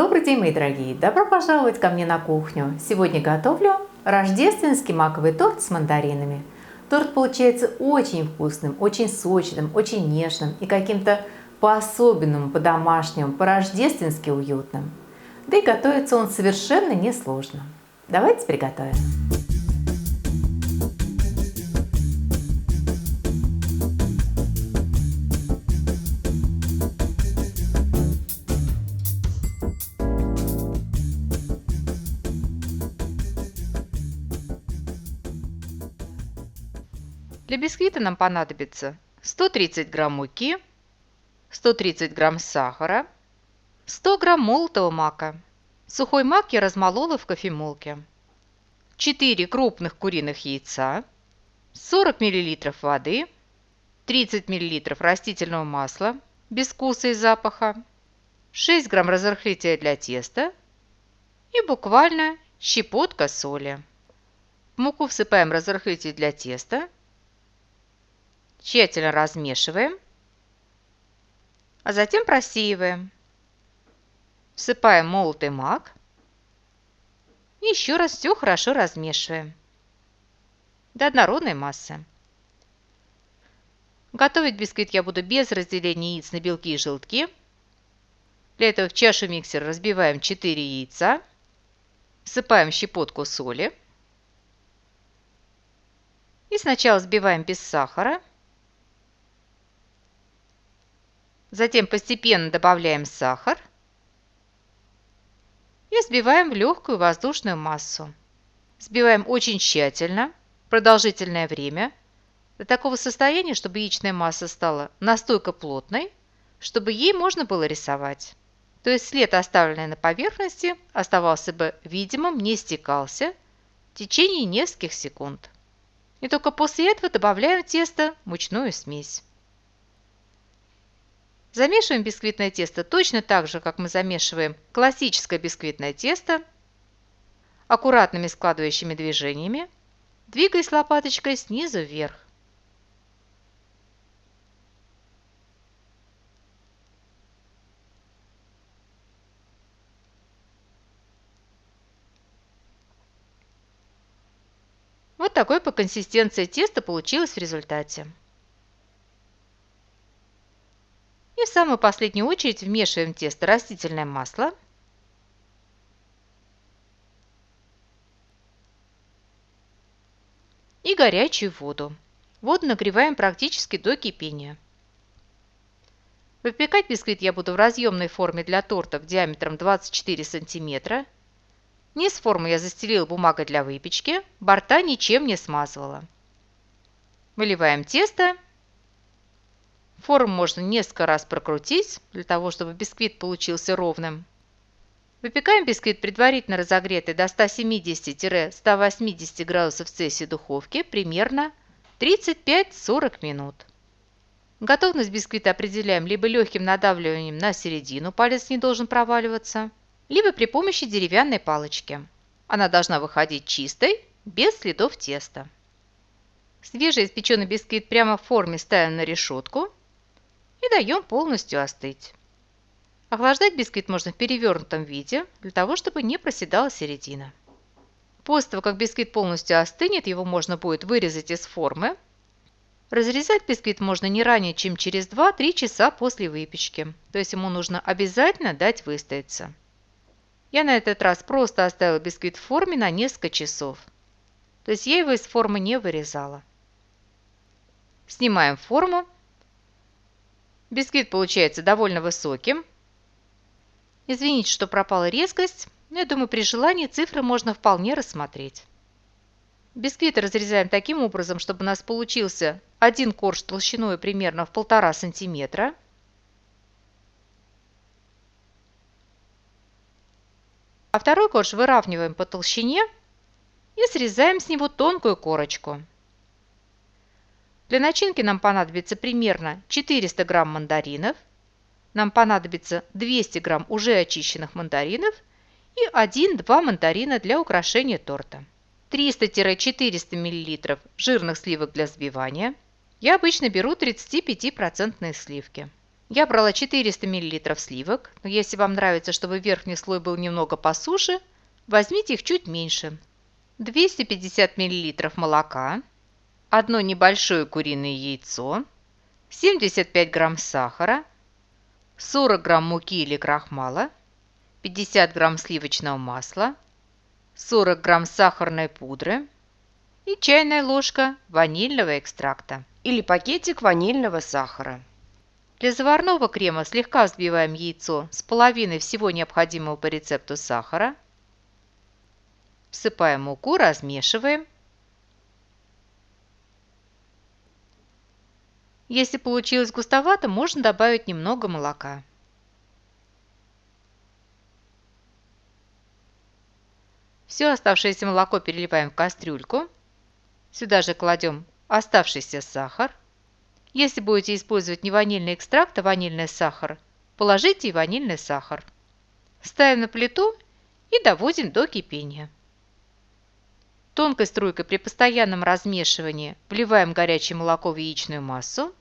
Добрый день, мои дорогие! Добро пожаловать ко мне на кухню. Сегодня готовлю рождественский маковый торт с мандаринами. Торт получается очень вкусным, очень сочным, очень нежным и каким-то по-особенному, по-домашнему, по-рождественски уютным. Да и готовится он совершенно несложно. Давайте приготовим. Для бисквита нам понадобится 130 грамм муки, 130 грамм сахара, 100 грамм молотого мака. Сухой мак я размолола в кофемолке. 4 крупных куриных яйца, 40 мл воды, 30 мл растительного масла без вкуса и запаха, 6 грамм разрыхлителя для теста и буквально щепотка соли. В муку всыпаем разрыхлитель для теста. Тщательно размешиваем, а затем просеиваем. Всыпаем молотый мак и еще раз все хорошо размешиваем до однородной массы. Готовить бисквит я буду без разделения яиц на белки и желтки. Для этого в чашу миксера разбиваем 4 яйца, всыпаем щепотку соли и сначала взбиваем без сахара. Затем постепенно добавляем сахар и взбиваем в легкую воздушную массу. Взбиваем очень тщательно, продолжительное время, до такого состояния, чтобы яичная масса стала настолько плотной, чтобы ей можно было рисовать. То есть след, оставленный на поверхности, оставался бы видимым, не стекался в течение нескольких секунд. И только после этого добавляем в тесто мучную смесь. Замешиваем бисквитное тесто точно так же, как мы замешиваем классическое бисквитное тесто, аккуратными складывающими движениями, двигаясь лопаточкой снизу вверх. Вот такой по консистенции тесто получилось в результате. И в самую последнюю очередь вмешиваем в тесто растительное масло и горячую воду. Воду нагреваем практически до кипения. Выпекать бисквит я буду в разъемной форме для тортов диаметром 24 см. Низ формы я застелила бумагой для выпечки, борта ничем не смазывала. Выливаем тесто. Форму можно несколько раз прокрутить, для того, чтобы бисквит получился ровным. Выпекаем бисквит предварительно разогретой до 170-180 градусов Цельсия духовки примерно 35-40 минут. Готовность бисквита определяем либо легким надавливанием на середину, палец не должен проваливаться, либо при помощи деревянной палочки. Она должна выходить чистой, без следов теста. Свежеиспеченный бисквит прямо в форме ставим на решетку и даем полностью остыть. Охлаждать бисквит можно в перевернутом виде, для того, чтобы не проседала середина. После того, как бисквит полностью остынет, его можно будет вырезать из формы. Разрезать бисквит можно не ранее, чем через 2-3 часа после выпечки, то есть ему нужно обязательно дать выстояться. Я на этот раз просто оставила бисквит в форме на несколько часов, то есть я его из формы не вырезала. Снимаем форму. Бисквит получается довольно высоким. Извините, что пропала резкость, но я думаю, при желании цифры можно вполне рассмотреть. Бисквит разрезаем таким образом, чтобы у нас получился один корж толщиной примерно в 1,5 см. А второй корж выравниваем по толщине и срезаем с него тонкую корочку. Для начинки нам понадобится примерно 400 грамм мандаринов, нам понадобится 200 грамм уже очищенных мандаринов и 1-2 мандарина для украшения торта. 300-400 мл жирных сливок для взбивания. Я обычно беру 35% сливки. Я брала 400 мл сливок, но если вам нравится, чтобы верхний слой был немного посуше, возьмите их чуть меньше. 250 мл молока, одно небольшое куриное яйцо, 75 грамм сахара, 40 грамм муки или крахмала, 50 грамм сливочного масла, 40 грамм сахарной пудры и чайная ложка ванильного экстракта или пакетик ванильного сахара. Для заварного крема слегка взбиваем яйцо с половиной всего необходимого по рецепту сахара, всыпаем муку, размешиваем. Если получилось густовато, можно добавить немного молока. Все оставшееся молоко переливаем в кастрюльку. Сюда же кладем оставшийся сахар. Если будете использовать не ванильный экстракт, а ванильный сахар, положите и ванильный сахар. Ставим на плиту и доводим до кипения. Тонкой струйкой при постоянном размешивании вливаем горячее молоко в яичную массу.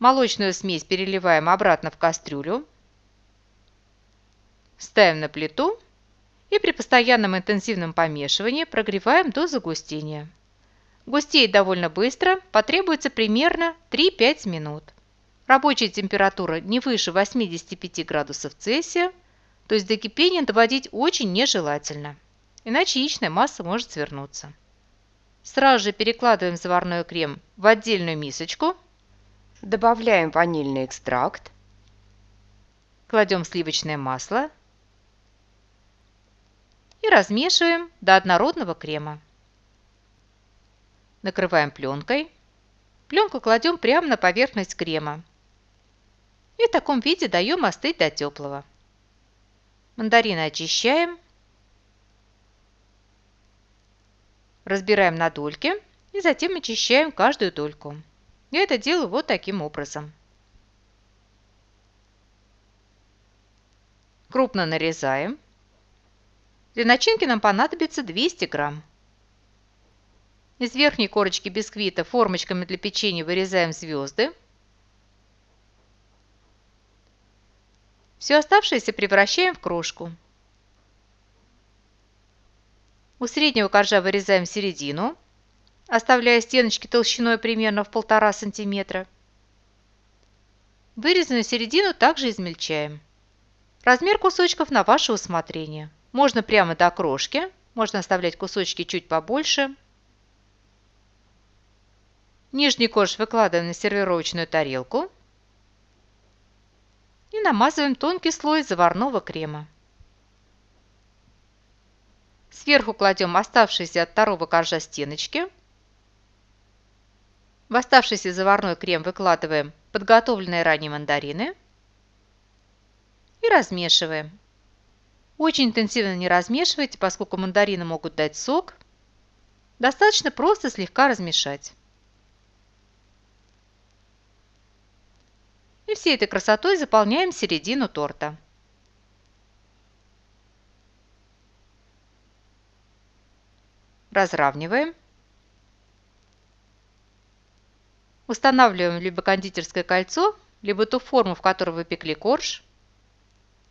Молочную смесь переливаем обратно в кастрюлю. Ставим на плиту и при постоянном интенсивном помешивании прогреваем до загустения. Густеет довольно быстро, потребуется примерно 3-5 минут. Рабочая температура не выше 85 градусов Цельсия, то есть до кипения доводить очень нежелательно, иначе яичная масса может свернуться. Сразу же перекладываем заварной крем в отдельную мисочку, добавляем ванильный экстракт, кладем сливочное масло и размешиваем до однородного крема. Накрываем пленкой. Пленку кладем прямо на поверхность крема. И в таком виде даем остыть до теплого. Мандарины очищаем. Разбираем на дольки и затем очищаем каждую дольку. Я это делаю вот таким образом. Крупно нарезаем. Для начинки нам понадобится 200 грамм. Из верхней корочки бисквита формочками для печенья вырезаем звезды. Все оставшееся превращаем в крошку. У среднего коржа вырезаем середину, оставляя стеночки толщиной примерно в 1,5 см. Вырезанную середину также измельчаем. Размер кусочков на ваше усмотрение. Можно прямо до крошки, можно оставлять кусочки чуть побольше. Нижний корж выкладываем на сервировочную тарелку и намазываем тонкий слой заварного крема. Сверху кладем оставшиеся от второго коржа стеночки. В оставшийся заварной крем выкладываем подготовленные ранее мандарины и размешиваем. Очень интенсивно не размешивайте, поскольку мандарины могут дать сок. Достаточно просто слегка размешать. И всей этой красотой заполняем середину торта. Разравниваем. Устанавливаем либо кондитерское кольцо, либо ту форму, в которой вы пекли корж.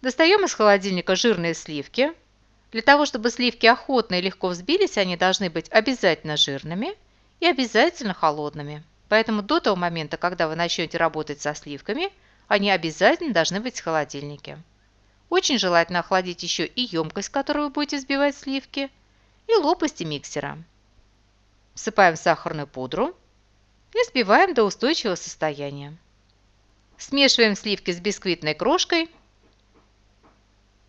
Достаем из холодильника жирные сливки. Для того, чтобы сливки охотно и легко взбились, они должны быть обязательно жирными и обязательно холодными. Поэтому до того момента, когда вы начнете работать со сливками, они обязательно должны быть в холодильнике. Очень желательно охладить еще и емкость, в которую вы будете взбивать сливки, и лопасти миксера. Всыпаем сахарную пудру и взбиваем до устойчивого состояния. Смешиваем сливки с бисквитной крошкой.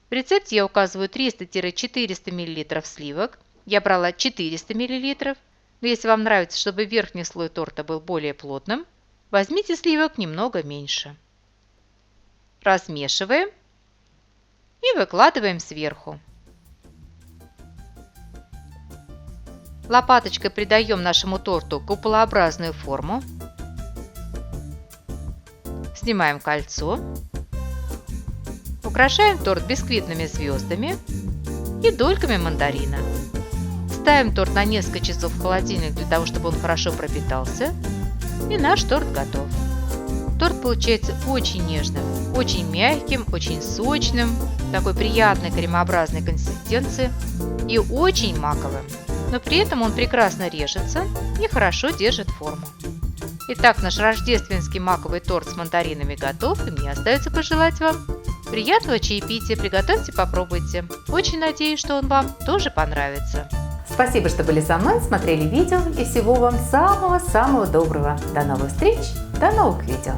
В рецепте я указываю 300-400 мл сливок. Я брала 400 мл. Но если вам нравится, чтобы верхний слой торта был более плотным, возьмите сливок немного меньше. Размешиваем и выкладываем сверху. Лопаточкой придаем нашему торту куполообразную форму. Снимаем кольцо. Украшаем торт бисквитными звездами и дольками мандарина. Ставим торт на несколько часов в холодильник для того, чтобы он хорошо пропитался. И наш торт готов. Торт получается очень нежным, очень мягким, очень сочным, такой приятной кремообразной консистенции и очень маковым. Но при этом он прекрасно режется и хорошо держит форму. Итак, наш рождественский маковый торт с мандаринами готов, и мне остается пожелать вам приятного чаепития. Приготовьте, попробуйте. Очень надеюсь, что он вам тоже понравится. Спасибо, что были со мной, смотрели видео, и всего вам самого-самого доброго. До новых встреч, до новых видео!